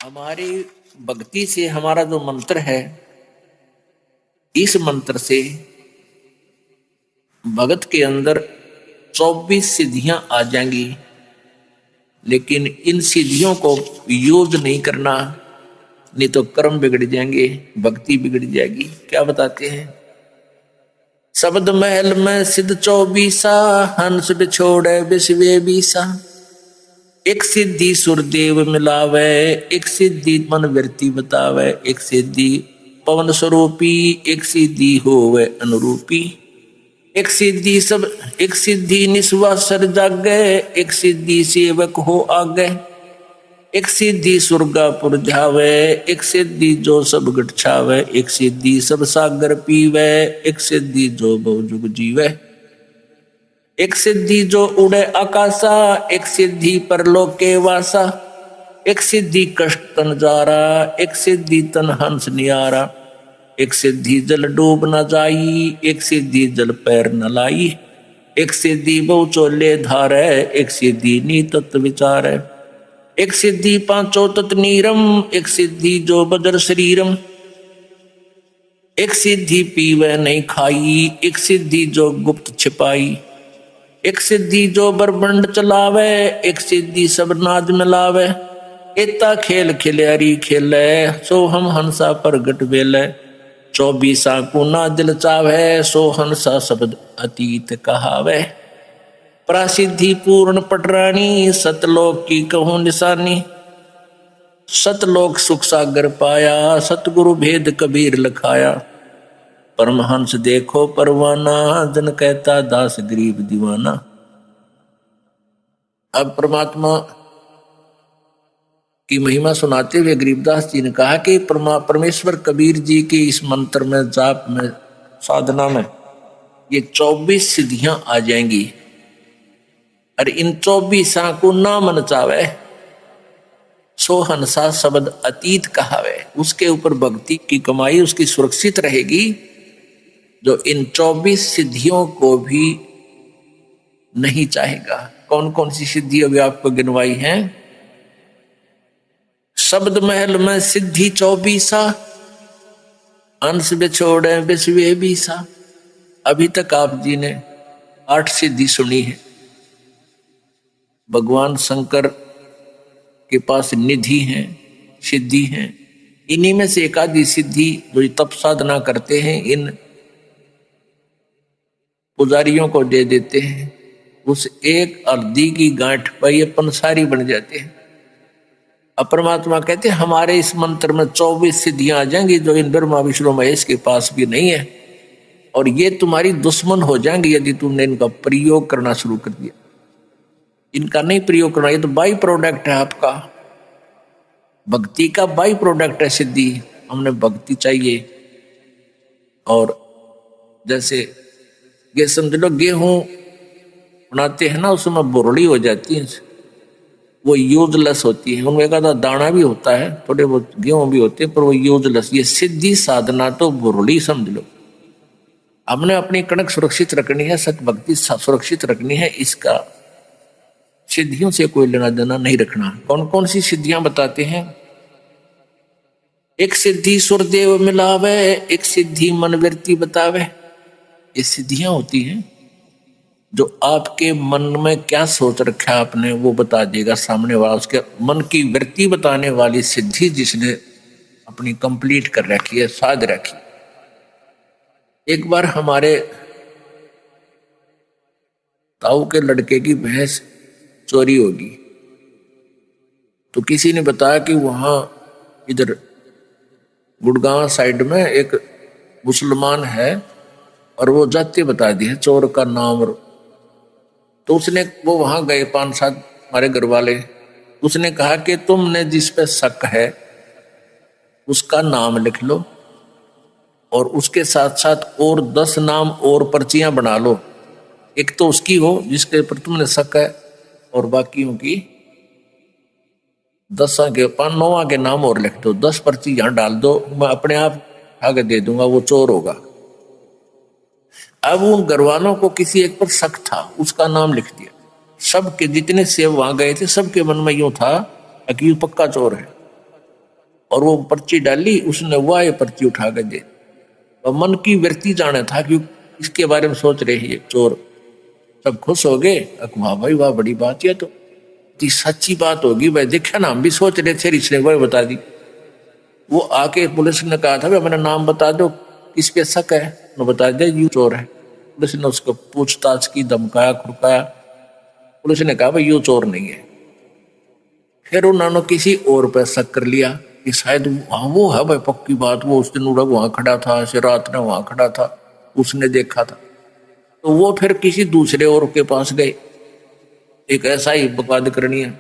हमारी भक्ति से हमारा जो मंत्र है, इस मंत्र से भगत के अंदर 24 सिद्धियां आ जाएंगी। लेकिन इन सिद्धियों को यूज नहीं करना, नहीं तो कर्म बिगड़ जाएंगे, भक्ति बिगड़ जाएगी। क्या बताते हैं? शब्द महल में सिद्ध 24, हंस बिछोड़े विश्वे बीसा। एक सिद्धि सुरदेव मिलावे, एक सिद्धि मन वृत्ति बतावे। एक सिद्धि पवन स्वरूपी, एक सिद्धि होवे अनुरूपी। एक सिद्धि निस्वासर जागे, एक सिद्धि सेवक हो आगे। एक सिद्धि सुरगापुर जावे, एक सिद्धि जो सब गट छावे। एक सिद्धि सब सागर पीवे, एक सिद्धि जो बहुजुग जीवे। एक सिद्धि जो उड़े आकाशा, एक सिद्धि परलोक के वासा। एक सिद्धि कष्ट तन जारा, एक सिद्धि तन हंस नियारा। एक सिद्धि जल डूब न जाई, एक सिद्धि जल पैर न लाई। एक सिद्धि बहु चोले धारे, एक सिद्धि नी तत्व विचार। एक सिद्धि पांचों तत् नीरम, एक सिद्धि जो बदर शरीरम। एक सिद्धि पीवे नहीं खाई, एक सिद्धि जो गुप्त छिपाई। एक सिद्धि जो बरबंड चलावे, एक सिद्धि सब नाज मिलावे। इतना खेल खिलियारी खेले, सो हम हंसा प्रगट बेले। 24 को ना दिल चावे, सो हंसा शब्द अतीत कहावे। प्रसिद्धि पूर्ण पटरानी, सतलोक की कहूं निशानी। सतलोक सुख सागर पाया, सतगुरु भेद कबीर लखाया। परमहंस देखो परवाना, जन कहता दास गरीब दीवाना। अब परमात्मा की महिमा सुनाते हुए गरीबदास जी ने कहा कि परमेश्वर कबीर जी के इस मंत्र में, जाप में, साधना में ये 24 सिद्धियां आ जाएंगी। और इन 24 को ना मन चावे, सो हंसा शब्द अतीत कहावे। उसके ऊपर भक्ति की कमाई उसकी सुरक्षित रहेगी, जो इन 24 सिद्धियों को भी नहीं चाहेगा। कौन कौन सी सिद्धि अभी आपको गिनवाई है? शब्द महल में सिद्धि 24, अंश बिछोड़े विश्वे बीसा। अभी तक आप जी ने 8 सिद्धि सुनी है। भगवान शंकर के पास निधि है, सिद्धि है। इन्हीं में से एक आधी सिद्धि जो तप साधना करते हैं, इन पुजारियों को दे देते हैं। उस एक अर्धी की गांठ पर ये पंसारी बन जाते हैं। अब परमात्मा कहते हैं हमारे इस मंत्र में 24 सिद्धियां आ जाएंगी, जो इन ब्रह्मा विष्णु महेश के पास भी नहीं है। और ये तुम्हारी दुश्मन हो जाएंगी यदि तुमने इनका प्रयोग करना शुरू कर दिया। इनका नहीं प्रयोग करना, ये तो बाई प्रोडक्ट है आपका, भक्ति का बाई प्रोडक्ट है सिद्धि। हमने भक्ति चाहिए। और जैसे ये समझ लो गेहूं बनाते हैं ना, उसमें बुरड़ी हो जाती है, वो यूजलेस होती है। उनमें का दाना भी होता है, थोड़े बहुत गेहूं भी होते हैं, पर वो यूजलेस। ये सिद्धि साधना तो बुरड़ी समझ लो। हमने अपनी कणक सुरक्षित रखनी है, सत भक्ति सुरक्षित रखनी है। इसका सिद्धियों से कोई लेना देना नहीं रखना। कौन कौन सी सिद्धियां बताते हैं? एक सिद्धि सुरदेव मिलावे, एक सिद्धि मन वृत्ति बतावे। ये सिद्धियां होती हैं जो आपके मन में क्या सोच रखा है आपने, वो बता देगा सामने वाला। उसके मन की वृत्ति बताने वाली सिद्धि जिसने अपनी कंप्लीट कर रखी है, साध रखी। एक बार हमारे ताऊ के लड़के की भैंस चोरी होगी, तो किसी ने बताया कि वहां इधर गुड़गांव साइड में एक मुसलमान है, और वो जाति बता दी है चोर का नाम। तो उसने, वो वहां गए 5-7 हमारे घर वाले, उसने कहा कि तुमने जिस पे शक है उसका नाम लिख लो, और उसके साथ साथ और 10 नाम और पर्चियां बना लो। एक तो उसकी हो जिसके ऊपर तुमने शक है, और बाकियों की 10 के 5-9 के नाम और लिख दो। 10 पर्ची यहां डाल दो, मैं अपने आप आगे दे दूंगा, वो चोर होगा। अब उन घर वालों को किसी एक पर शक था, उसका नाम लिख दिया। सबके जितने सेव वहां गए थे, सबके मन में यूं था कि पक्का चोर है। और वो पर्ची डाली, उसने वह ये पर्ची उठा कर दे। और मन की वृत्ति जाने था कि इसके बारे में सोच रहे हैं चोर। सब खुश हो गए, वाह भाई वाह, बड़ी बात है, तो सच्ची बात होगी भाई, देखा ना हम भी सोच रहे थे, इसने वह बता दी। वो आके पुलिस ने कहा था भाई अपना नाम बता दो, किस पे शक है, तो बता दिया यू चोर है। पुलिस ने उसको पूछताछ की, धमकाया खुरकाया, पुलिस ने कहा भाई यू चोर नहीं है। फिर उन्होंने किसी और पर शक कर लिया कि शायद वो है भाई, पक्की बात, वो उस दिन उड़ा वहां खड़ा था, ऐसे रात में वहां खड़ा था, उसने देखा था। तो वो फिर किसी दूसरे और के पास गए, एक ऐसा ही बकवाद करनी है,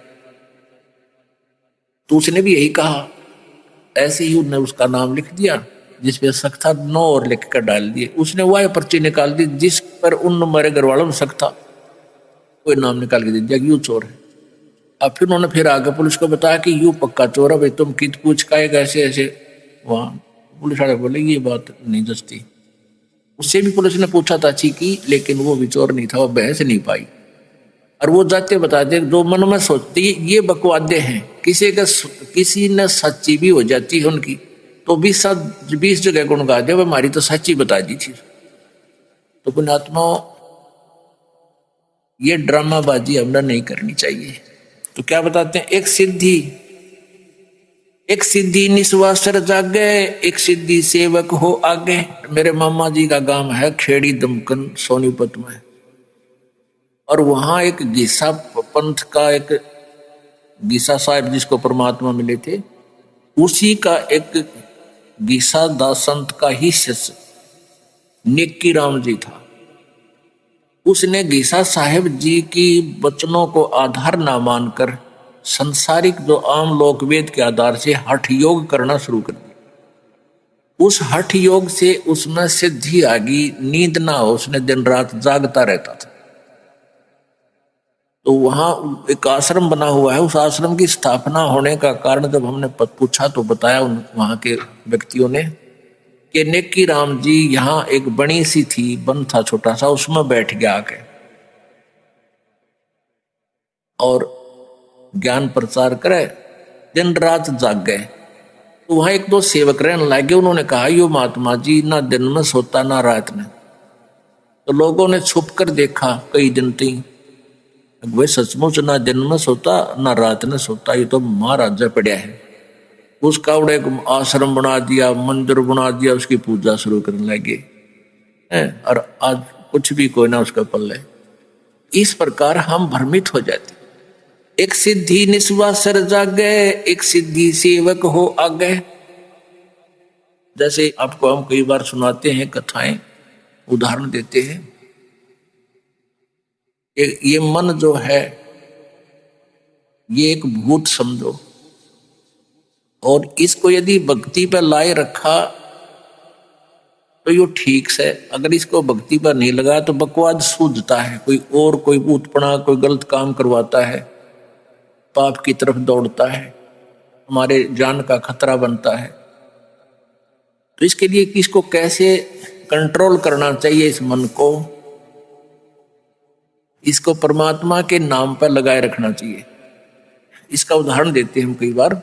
तो उसने भी यही कहा। ऐसे ही उन्होंने उसका नाम लिख दिया, जिसपे शक था 9 और लिख कर डाल दिए। उसने वह पर्ची निकाल दी जिस पर उन हमारे घर वालों में शक था, कोई नाम निकाल के दे दिया कि यू चोर है। अब फिर उन्होंने फिर आगे पुलिस को बताया कि यू पक्का चोर है भाई, तुम कित पूछ का ऐसे ऐसे। वहां पुलिस वाले बोले ये बात नहीं दसती। उससे भी पुलिस ने पूछा था की, लेकिन वो भी चोर नहीं था, वो बहस नहीं पाई। और वो जाते बताते जो मन में सोचती ये बकवादे हैं, किसी ने सच्ची भी हो जाती है उनकी, तो 20 जगह गुण गा दे, हमारी तो सच्ची बता दी थी। तो पुण्यात्मा, ये ड्रामाबाजी हमने नहीं करनी चाहिए। तो क्या बताते हैं, एक सिद्धि निस्वासर जागे, एक सिद्धि सेवक हो आगे। मेरे मामा जी का गांव है खेड़ी दमकन सोनीपत में, और वहां एक गीसा पंथ का एक गीसा साहब जिसको परमात्मा मिले थे, उसी का एक गीसा दास संत का ही शिष्य नेकी राम जी था। उसने गीसा साहेब जी की वचनों को आधार ना मानकर संसारिक जो आम लोक वेद के आधार से हठ योग करना शुरू कर दिया। उस हठ योग से उसमें सिद्धि आ गई, नींद ना हो, उसने दिन रात जागता रहता था। तो वहां एक आश्रम बना हुआ है, उस आश्रम की स्थापना होने का कारण जब हमने पूछा तो बताया वहां के व्यक्तियों ने कि नेकी राम जी यहाँ एक बड़ी सी थी, वन था छोटा सा, उसमें बैठ गया आके और ज्ञान प्रचार करे, दिन रात जाग गए। तो वहां एक दो सेवक रहने लगे, उन्होंने कहा यो महात्मा जी ना दिन में सोता ना रात में। तो लोगों ने छुप कर देखा कई दिन तक, वे सचमुच ना दिन में सोता ना रात में सोता, ये तो महाराजा पड़ा है। उसका उड़े आश्रम बना दिया, मंदिर बना दिया, उसकी पूजा शुरू करने लगे, और आज कुछ भी कोई ना उसका पल्ले। इस प्रकार हम भ्रमित हो जाते। एक सिद्धि निस्वासर जागे, एक सिद्धि सेवक हो आगे। जैसे आपको हम कई बार सुनाते हैं कथाएं, उदाहरण देते हैं, ये मन जो है ये एक भूत समझो, और इसको यदि भक्ति पर लाए रखा तो ये ठीक से, अगर इसको भक्ति पर नहीं लगा तो बकवाद सूझता है, कोई भूतपना, कोई गलत काम करवाता है, पाप की तरफ दौड़ता है, हमारे जान का खतरा बनता है। तो इसके लिए किसको कैसे कंट्रोल करना चाहिए इस मन को, इसको परमात्मा के नाम पर लगाए रखना चाहिए। इसका उदाहरण देते हैं हम कई बार,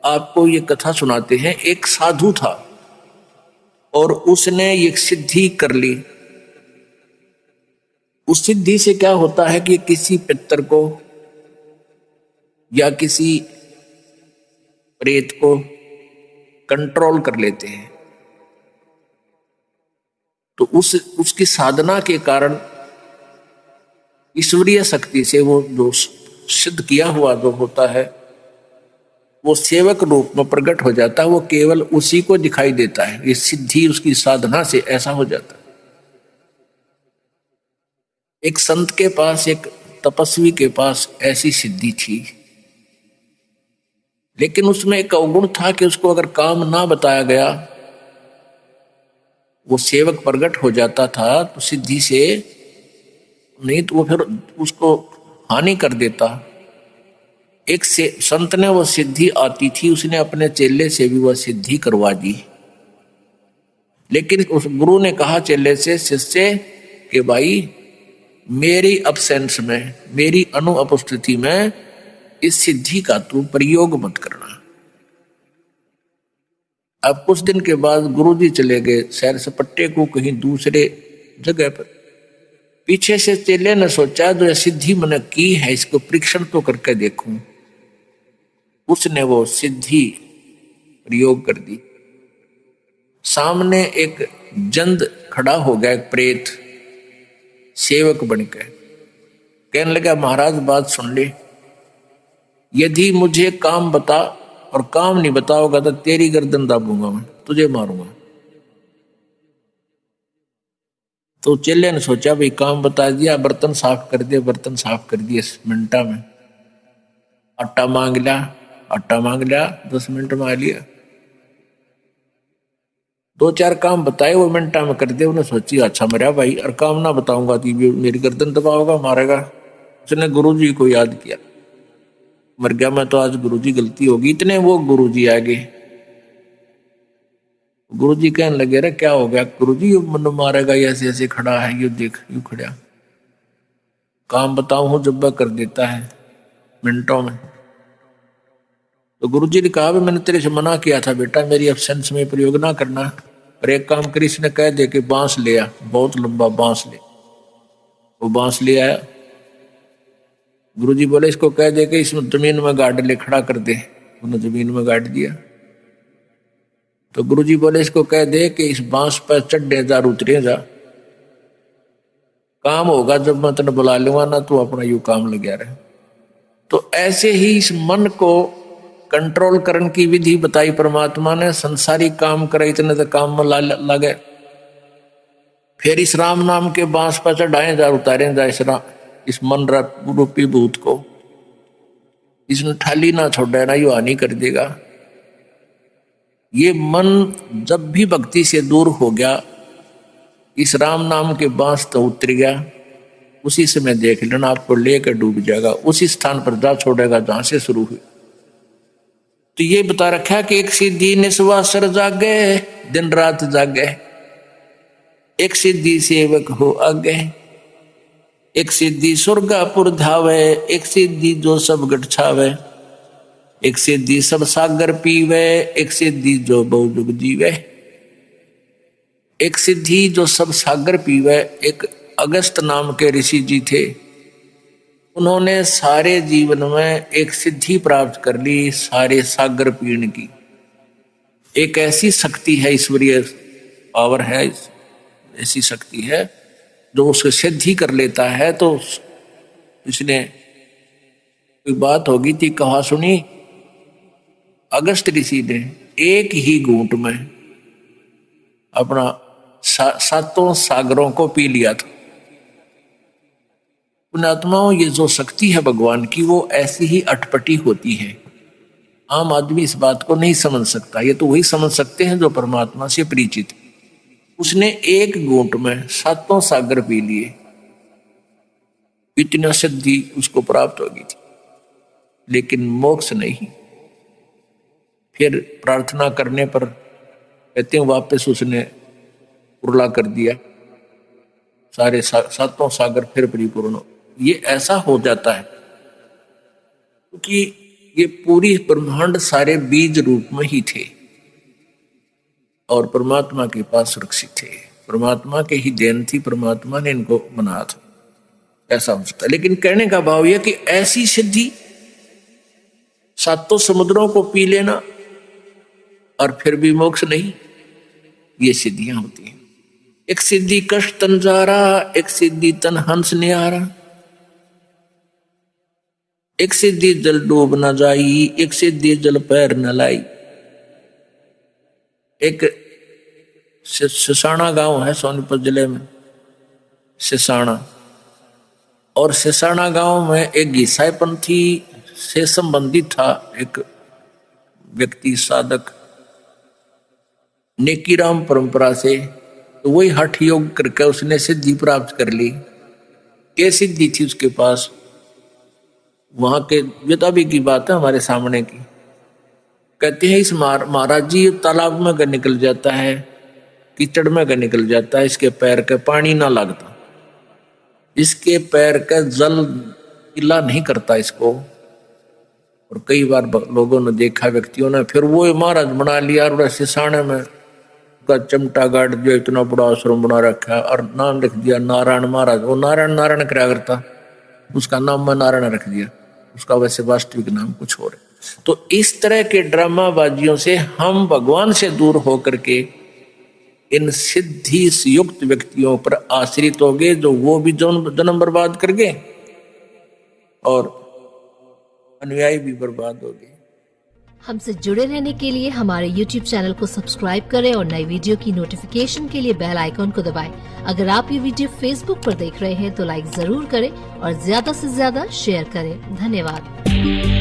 आपको ये कथा सुनाते हैं। एक साधु था और उसने ये सिद्धि कर ली। उस सिद्धि से क्या होता है कि किसी पितर को या किसी प्रेत को कंट्रोल कर लेते हैं। तो उसकी साधना के कारण ईश्वरीय शक्ति से वो जो सिद्ध किया हुआ जो होता है वो सेवक रूप में प्रकट हो जाता है, वो केवल उसी को दिखाई देता है। ये सिद्धि उसकी साधना से ऐसा हो जाता है। एक संत के पास, एक तपस्वी के पास ऐसी सिद्धि थी, लेकिन उसमें एक अवगुण था कि उसको अगर काम ना बताया गया, वो सेवक प्रकट हो जाता था तो सिद्धि से, नहीं तो वो फिर उसको हानि कर देता। एक संत ने वो सिद्धि आती थी, उसने अपने चेले से भी वह सिद्धि करवा दी, लेकिन उस गुरु ने कहा चेले से, शिष्य कि भाई मेरी अब्सेंस में, मेरी अनुपस्थिति में इस सिद्धि का तू प्रयोग मत करना। अब कुछ दिन के बाद गुरुजी चले गए सैर सपट्टे को कहीं दूसरे जगह पर। पीछे से चेले ने सोचा जो सिद्धि मैंने की है इसको परीक्षण तो करके देखूं। उसने वो सिद्धि प्रयोग कर दी। सामने एक जंद खड़ा हो गया, एक प्रेत सेवक बनकर कहने लगा, महाराज बात सुन ले, यदि मुझे काम बता और काम नहीं बताओगा तो तेरी गर्दन दाबूंगा, मैं तुझे मारूंगा। तो चेले ने सोचा भाई काम बता दिया, बर्तन साफ कर दिए, बर्तन साफ कर दिए 10 मिनटा में। आटा मांग लिया, आटा मांग लिया, 10 मिनट में आ लिया। 2-4 काम बताए वो मिनटा में कर दिए। उन्हें सोची अच्छा मेरा भाई, और काम ना बताऊंगा तो मेरी गर्दन दबाओगा, मारेगा। उसने गुरुजी को याद किया, मर गया मैं तो आज गुरुजी, गलती होगी। इतने वो गुरुजी आ गए। गुरुजी कहने लगे, रे क्या हो गया गुरुजी, मन मारेगा, ऐसे ऐसे खड़ा है, ये देख यूं खड़ा, काम बताऊं हूं जब कर देता है मिनटों में। तो गुरुजी ने कहा, मैंने तेरे से मना किया था बेटा, मेरी एब्सेंस में प्रयोग ना करना। और एक काम करी, इसने कह दे कि बांस ले आ, बहुत लंबा बांस ले। वो बांस ले आया। गुरुजी बोले इसको कह दे कि इसमें जमीन में गाड़ ले, खड़ा कर दे। उन्होंने जमीन में गाड़ दिया। तो गुरुजी बोले इसको कह दे कि इस बांस पर चढ़ने जा, उतरे जा, काम होगा जब मैं तेने बुला लूंगा ना, तू अपना यू काम लगा रहे। तो ऐसे ही इस मन को कंट्रोल करने की विधि बताई परमात्मा ने। संसारी काम करे इतने तो काम में लगे, फिर इस राम नाम के बांस पर चढ़ाए जा, उतारे जा इस मन रूपी भूत को। इसने ठाली ना छोड़े ना, यू हानि कर देगा। ये मन जब भी भक्ति से दूर हो गया, इस राम नाम के बांस तो उतर गया, उसी समय देख लेना आपको लेकर डूब जाएगा, उसी स्थान पर जा छोड़ेगा जहां से शुरू हुई। तो ये बता रखा कि एक सिद्धि निस्वासर जागे, दिन रात जागे, एक सिद्धि सेवक हो आगे, एक सिद्धि स्वर्गापुर धावे, एक सिद्धि जो सब गठ छावे, एक सिद्धि सब सागर पीवे, एक सिद्धि जो बहुजुग जीवे। एक सिद्धि जो सब सागर पीवे, एक अगस्त नाम के ऋषि जी थे, उन्होंने सारे जीवन में एक सिद्धि प्राप्त कर ली, सारे सागर पीने की। एक ऐसी शक्ति है, ईश्वरीय पावर है, ऐसी शक्ति है जो उसको सिद्धि कर लेता है। तो इसने कोई बात होगी थी, कहा सुनी, अगस्त ऋषि ने एक ही घूंट में अपना 7 सागरों को पी लिया था। पुण्यात्माओं, ये जो शक्ति है भगवान की, वो ऐसी ही अटपटी होती है। आम आदमी इस बात को नहीं समझ सकता, ये तो वही समझ सकते हैं जो परमात्मा से परिचित। उसने एक घूंट में 7 सागर पी लिए, इतना सिद्धि उसको प्राप्त हो गई थी, लेकिन मोक्ष नहीं। फिर प्रार्थना करने पर कहते हैं वापस उसने उर्ला कर दिया, सारे 7 सागर फिर परिपूर्ण। ये ऐसा हो जाता है क्योंकि ये पूरी ब्रह्मांड सारे बीज रूप में ही थे और परमात्मा के पास सुरक्षित थे, परमात्मा के ही देन थी, परमात्मा ने इनको बनाया था। ऐसा हो सकता है, लेकिन कहने का भाव यह कि ऐसी सिद्धि 7 समुद्रों को पी लेना और फिर भी मोक्ष नहीं, ये सिद्धियां होती हैं। एक सिद्धि कष्ट तन जारा, एक सिद्धि तन हंस न्यारा, एक सिद्धि जल डूब न जाई, एक सिद्धि जल पैर न लाई। एक सिसाना गांव है सोनीपत जिले में, सिसाना, और सिसाना गांव में एक ईसाई पंथी से संबंधित था एक व्यक्ति, साधक, नेकीराम परंपरा से। तो वही हठ योग करके उसने सिद्धि प्राप्त कर ली। क्या सिद्धि थी उसके पास, वहां के वेदाबी की बात है हमारे सामने की। कहते हैं इस महाराज जी तालाब में निकल जाता है, कीचड़ में निकल जाता है, इसके पैर का पानी ना लगता, इसके पैर का जल गीला नहीं करता इसको, और कई बार लोगों ने देखा, व्यक्तियों ने, फिर वो महाराज बना लिया और वैसे साने में का चमटा गाड़ दिया, इतना बड़ा आश्रम बना रखा है और नाम रख दिया नारायण महाराज। वो नारायण नारायण क्या करता, उसका नाम मैं नारायण रख दिया, उसका वैसे वास्तविक नाम कुछ और है। तो इस तरह के ड्रामाबाजियों से हम भगवान से दूर होकर के इन सिद्धि से युक्त व्यक्तियों पर आश्रित हो गए, जो वो भी जन्म बर्बाद कर गए और अनुयायी भी बर्बाद हो गए। हमसे जुड़े रहने के लिए हमारे YouTube चैनल को सब्सक्राइब करें और नई वीडियो की नोटिफिकेशन के लिए बेल आइकॉन को दबाएं। अगर आप ये वीडियो Facebook पर देख रहे हैं तो लाइक जरूर करें और ज्यादा से ज्यादा शेयर करें। धन्यवाद।